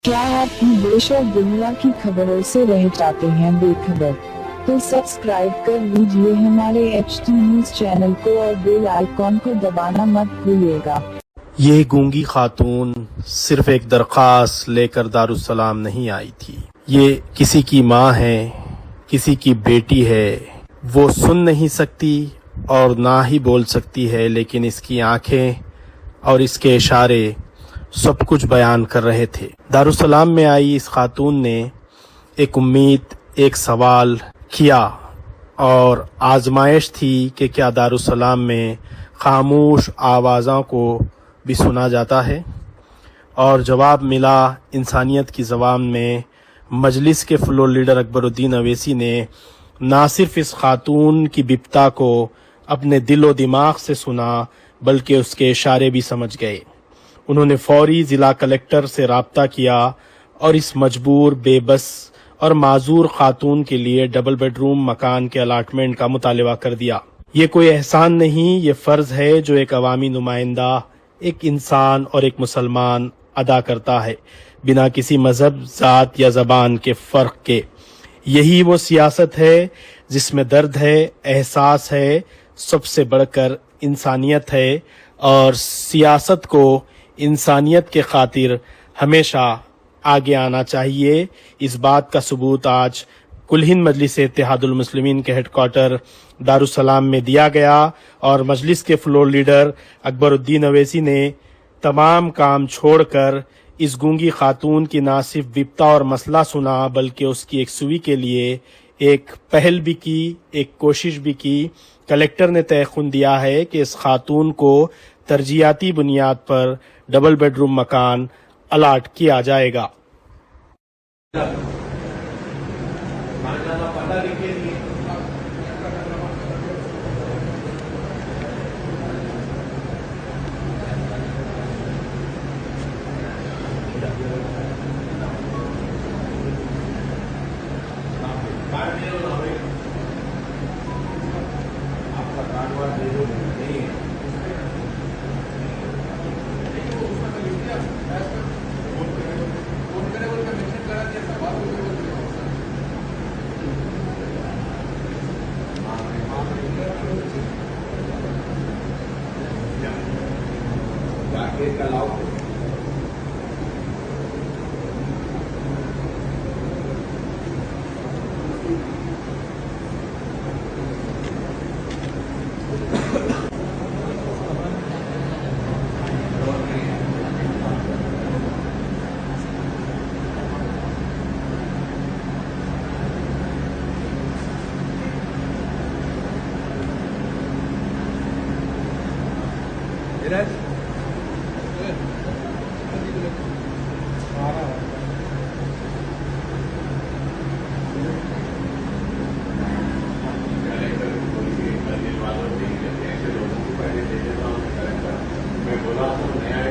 क्या आप देश और दुनिया की खबरों से रह जाते हैं बेखबर? तो सब्सक्राइब कर लीजिए हमारे HT न्यूज चैनल को और बेल आइकॉन को दबाना मत भूलिएगा। ये गूंगी खातून सिर्फ एक दरख्वास्त लेकर दारुस्सलाम नहीं आई थी। ये किसी की माँ है, किसी की बेटी है। वो सुन नहीं सकती और ना ही बोल सकती है, लेकिन इसकी आंखें और इसके इशारे सब कुछ बयान कर रहे थे। दारुस्सलाम में आई इस खातून ने एक उम्मीद, एक सवाल किया और आजमाइश थी कि क्या दारुस्सलाम में खामोश आवाज़ों को भी सुना जाता है। और जवाब मिला इंसानियत की ज़बान में। मजलिस के फ्लोर लीडर अकबरुद्दीन अवैसी ने ना सिर्फ इस खातून की बिपता को अपने दिलो दिमाग से सुना, बल्कि उसके इशारे भी समझ गए। उन्होंने फौरी ज़िला कलेक्टर से राब्ता किया और इस मजबूर, बेबस और माजूर खातून के लिए डबल बेडरूम मकान के अलाटमेंट का मुतालबा कर दिया। ये कोई एहसान नहीं, ये फ़र्ज़ है जो एक अवामी नुमाइंदा, एक इंसान और एक मुसलमान अदा करता है, बिना किसी मजहब, ज़ात या ज़बान के फ़र्क के। यही वो सियासत है जिसमें दर्द है, एहसास है, सबसे बढ़कर इंसानियत है। और सियासत को इंसानियत के खातिर हमेशा आगे आना चाहिए। इस बात का सबूत आज कुल हिंद मजलिस इत्तेहादुल मुस्लिमीन के हेडक्वार्टर दारुस्सलाम में दिया गया और मजलिस के फ्लोर लीडर अकबरुद्दीन अवैसी ने तमाम काम छोड़कर इस गूंगी खातून की ना सिर्फ बिपता और मसला सुना, बल्कि उसकी एक सुई के लिए एक पहल भी की, एक कोशिश भी की। कलेक्टर ने तयख़ुन दिया है कि इस खातून को तरजीहाती बुनियाद पर डबल बेडरूम मकान अलाट किया जाएगा। मैं बोला तो नया